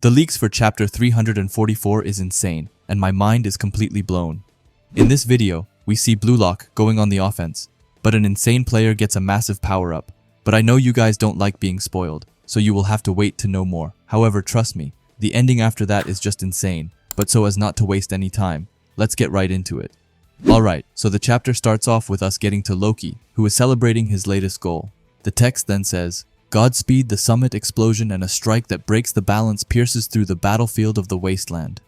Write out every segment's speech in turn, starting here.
The leaks for chapter 344 is insane, and my mind is completely blown. In this video, we see Blue Lock going on the offense, but an insane player gets a massive power-up. But I know you guys don't like being spoiled, so you will have to wait to know more. However, trust me, the ending after that is just insane, but so as not to waste any time, let's get right into it. Alright, so the chapter starts off with us getting to Loki, who is celebrating his latest goal. The text then says, "Godspeed, the summit explosion and a strike that breaks the balance pierces through the battlefield of the wasteland."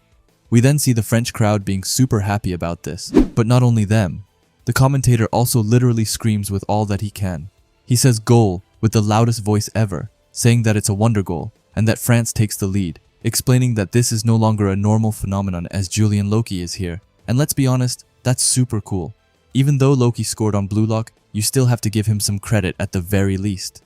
We then see the French crowd being super happy about this, but not only them. The commentator also literally screams with all that he can. He says goal with the loudest voice ever, saying that it's a wonder goal and that France takes the lead, explaining that this is no longer a normal phenomenon as Julian Loki is here. And let's be honest, that's super cool. Even though Loki scored on Blue Lock, you still have to give him some credit at the very least.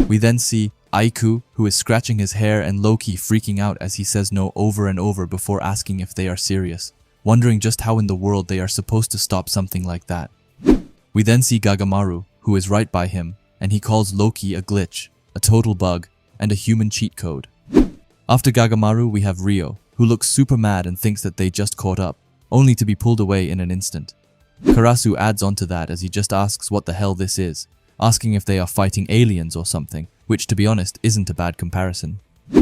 We then see Aiku, who is scratching his hair, and Loki freaking out as he says no over and over before asking if they are serious, wondering just how in the world they are supposed to stop something like that. We then see Gagamaru, who is right by him, and he calls Loki a glitch, a total bug, and a human cheat code. After Gagamaru, we have Rio, who looks super mad and thinks that they just caught up, only to be pulled away in an instant. Karasu adds on to that as he just asks what the hell this is, asking if they are fighting aliens or something, which to be honest isn't a bad comparison.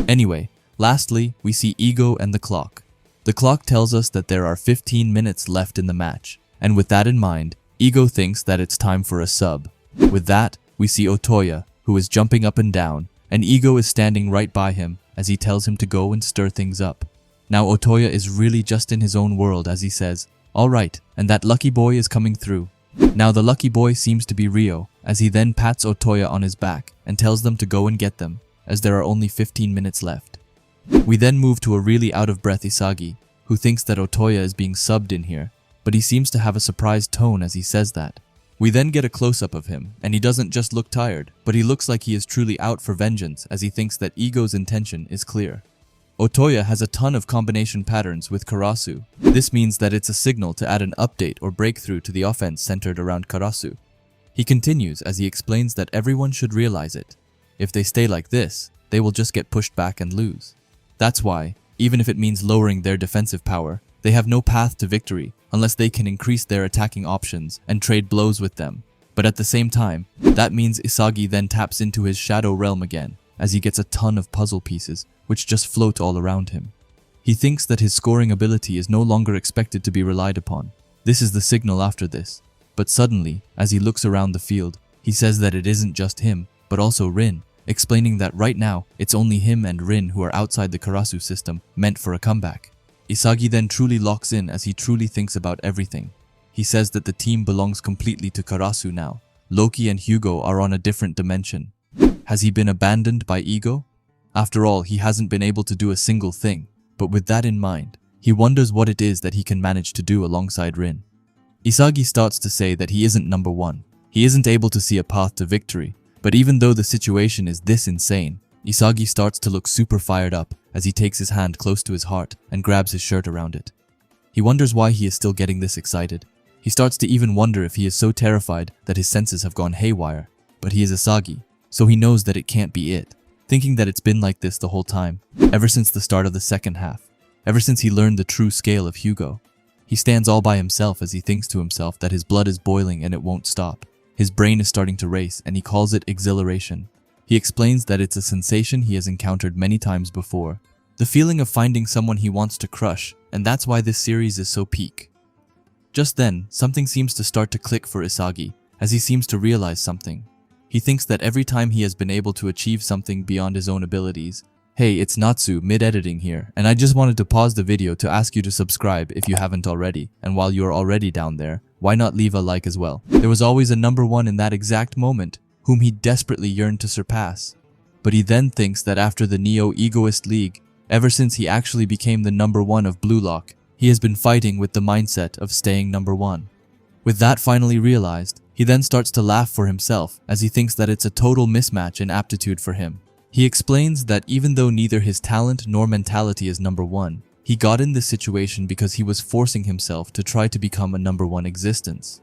Anyway, lastly, we see Ego and the clock. The clock tells us that there are 15 minutes left in the match, and with that in mind, Ego thinks that it's time for a sub. With that, we see Otoya, who is jumping up and down, and Ego is standing right by him as he tells him to go and stir things up. Now Otoya is really just in his own world as he says, "Alright," and that lucky boy is coming through. Now the lucky boy seems to be Rio, as he then pats Otoya on his back and tells them to go and get them, as there are only 15 minutes left. We then move to a really out-of-breath Isagi, who thinks that Otoya is being subbed in here, but he seems to have a surprised tone as he says that. We then get a close-up of him, and he doesn't just look tired, but he looks like he is truly out for vengeance as he thinks that Ego's intention is clear. Otoya has a ton of combination patterns with Karasu. This means that it's a signal to add an update or breakthrough to the offense centered around Karasu. He continues as he explains that everyone should realize it. If they stay like this, they will just get pushed back and lose. That's why, even if it means lowering their defensive power, they have no path to victory unless they can increase their attacking options and trade blows with them. But at the same time, that means Isagi then taps into his shadow realm again, as he gets a ton of puzzle pieces, which just float all around him. He thinks that his scoring ability is no longer expected to be relied upon. This is the signal after this. But suddenly, as he looks around the field, he says that it isn't just him, but also Rin, explaining that right now, it's only him and Rin who are outside the Karasu system, meant for a comeback. Isagi then truly locks in as he truly thinks about everything. He says that the team belongs completely to Karasu now. Loki and Hugo are on a different dimension. Has he been abandoned by Ego? After all, he hasn't been able to do a single thing, but with that in mind, he wonders what it is that he can manage to do alongside Rin. Isagi starts to say that he isn't number one. He isn't able to see a path to victory, but even though the situation is this insane, Isagi starts to look super fired up as he takes his hand close to his heart and grabs his shirt around it. He wonders why he is still getting this excited. He starts to even wonder if he is so terrified that his senses have gone haywire, but he is Isagi, so he knows that it can't be it. Thinking that it's been like this the whole time, ever since the start of the second half, ever since he learned the true scale of Hugo. He stands all by himself as he thinks to himself that his blood is boiling and it won't stop. His brain is starting to race and he calls it exhilaration. He explains that it's a sensation he has encountered many times before. The feeling of finding someone he wants to crush, and that's why this series is so peak. Just then, something seems to start to click for Isagi, as he seems to realize something. He thinks that every time he has been able to achieve something beyond his own abilities. Hey, it's Natsu, mid-editing here, and I just wanted to pause the video to ask you to subscribe if you haven't already, and while you're already down there, why not leave a like as well? There was always a number one in that exact moment, whom he desperately yearned to surpass. But he then thinks that after the Neo-Egoist League, ever since he actually became the number one of Blue Lock, he has been fighting with the mindset of staying number one. With that finally realized, he then starts to laugh for himself as he thinks that it's a total mismatch in aptitude for him. He explains that even though neither his talent nor mentality is number one, he got in this situation because he was forcing himself to try to become a number one existence.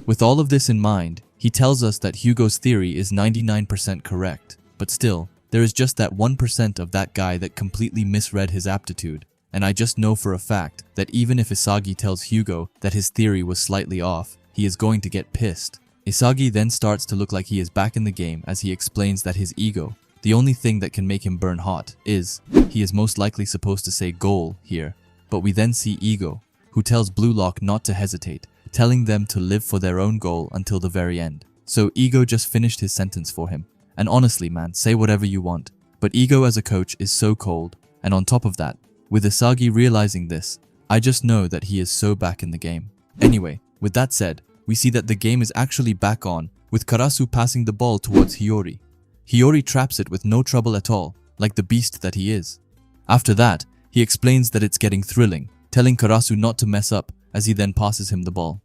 With all of this in mind, he tells us that Hugo's theory is 99% correct, but still, There is just that 1% of that guy that completely misread his aptitude. And I just know for a fact that even if Isagi tells Hugo that his theory was slightly off, he is going to get pissed. Isagi then starts to look like he is back in the game as he explains that his ego, the only thing that can make him burn hot, is, he is most likely supposed to say goal here. But we then see Ego, who tells Blue Lock not to hesitate, telling them to live for their own goal until the very end. So Ego just finished his sentence for him. And honestly man, say whatever you want, but Ego as a coach is so cold, and on top of that, with Isagi realizing this, I just know that he is so back in the game. Anyway, with that said, we see that the game is actually back on, with Karasu passing the ball towards Hiyori. Hiyori traps it with no trouble at all, like the beast that he is. After that, he explains that it's getting thrilling, telling Karasu not to mess up as he then passes him the ball.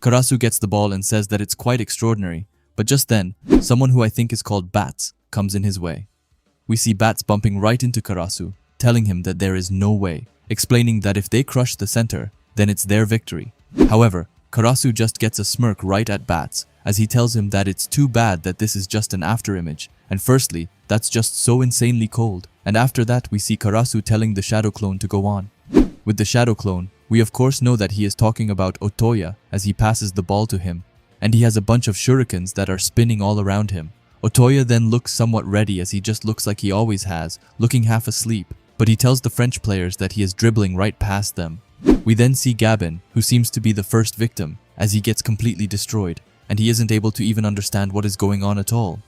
Karasu gets the ball and says that it's quite extraordinary, but just then, someone who I think is called Bats comes in his way. We see Bats bumping right into Karasu, telling him that there is no way, explaining that if they crush the center, then it's their victory. However, Karasu just gets a smirk right at Bats, as he tells him that it's too bad that this is just an afterimage, and firstly, that's just so insanely cold, and after that we see Karasu telling the shadow clone to go on. With the shadow clone, we of course know that he is talking about Otoya as he passes the ball to him, and he has a bunch of shurikens that are spinning all around him. Otoya then looks somewhat ready as he just looks like he always has, looking half asleep, but he tells the French players that he is dribbling right past them. We then see Gabin, who seems to be the first victim, as he gets completely destroyed, and he isn't able to even understand what is going on at all.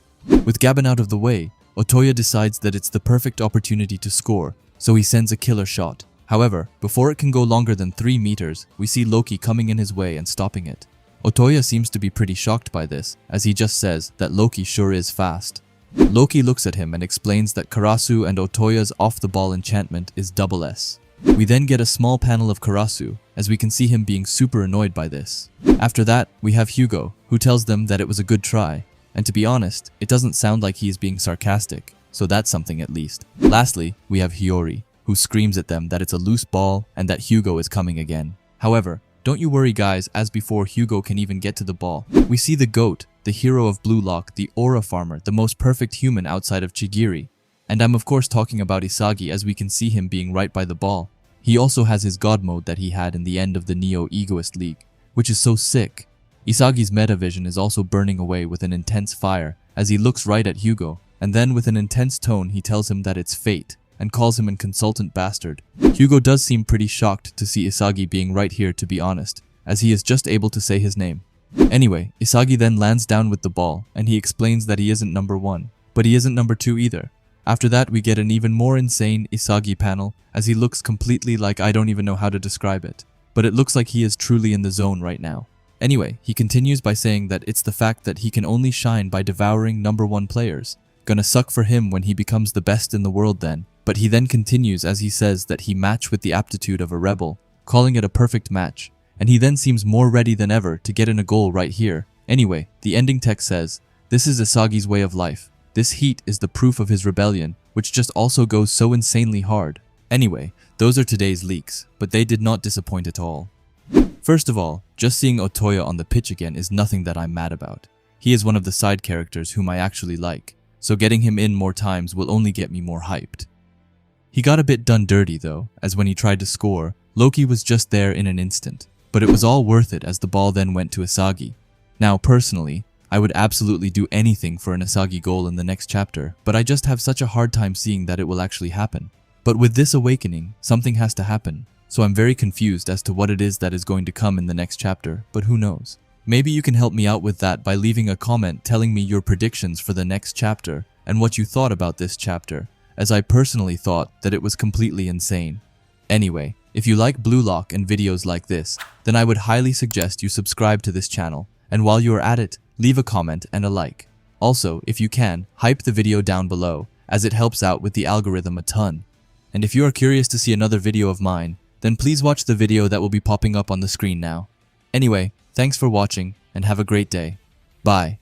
With Gabin out of the way, Otoya decides that it's the perfect opportunity to score, so he sends a killer shot. However, before it can go longer than 3 meters, we see Loki coming in his way and stopping it. Otoya seems to be pretty shocked by this, as he just says that Loki sure is fast. Loki looks at him and explains that Karasu and Otoya's off-the-ball enchantment is double S. We then get a small panel of Karasu, as we can see him being super annoyed by this. After that, we have Hugo, who tells them that it was a good try, and to be honest, it doesn't sound like he is being sarcastic, so that's something at least. Lastly, we have Hiyori, who screams at them that it's a loose ball and that Hugo is coming again. However, don't you worry guys, as before Hugo can even get to the ball, we see the GOAT, the hero of Blue Lock, the aura farmer, the most perfect human outside of Chigiri. And I'm of course talking about Isagi, as we can see him being right by the ball. He also has his god mode that he had in the end of the Neo Egoist League, which is so sick. Isagi's meta vision is also burning away with an intense fire as he looks right at Hugo, and then with an intense tone he tells him that it's fate, and calls him an consultant bastard. Hugo does seem pretty shocked to see Isagi being right here, to be honest, as he is just able to say his name. Anyway, Isagi then lands down with the ball, and he explains that he isn't number 1, but he isn't number 2 either. After that, we get an even more insane Isagi panel, as he looks completely like I don't even know how to describe it, but it looks like he is truly in the zone right now. Anyway, he continues by saying that it's the fact that he can only shine by devouring number 1 players. Gonna suck for him when he becomes the best in the world then. But he then continues as he says that he matched with the aptitude of a rebel, calling it a perfect match, and he then seems more ready than ever to get in a goal right here. Anyway, the ending text says, "This is Isagi's way of life. This heat is the proof of his rebellion, which just also goes so insanely hard." Anyway, those are today's leaks, but they did not disappoint at all. First of all, just seeing Otoya on the pitch again is nothing that I'm mad about. He is one of the side characters whom I actually like, so getting him in more times will only get me more hyped. He got a bit done dirty though, as when he tried to score, Loki was just there in an instant, but it was all worth it as the ball then went to Isagi. Now personally, I would absolutely do anything for an Isagi goal in the next chapter, but I just have such a hard time seeing that it will actually happen. But with this awakening, something has to happen, so I'm very confused as to what it is that is going to come in the next chapter, but who knows. Maybe you can help me out with that by leaving a comment telling me your predictions for the next chapter and what you thought about this chapter, as I personally thought that it was completely insane. Anyway, if you like Blue Lock and videos like this, then I would highly suggest you subscribe to this channel, and while you are at it, leave a comment and a like. Also, if you can, hype the video down below, as it helps out with the algorithm a ton. And if you are curious to see another video of mine, then please watch the video that will be popping up on the screen now. Anyway, thanks for watching, and have a great day. Bye.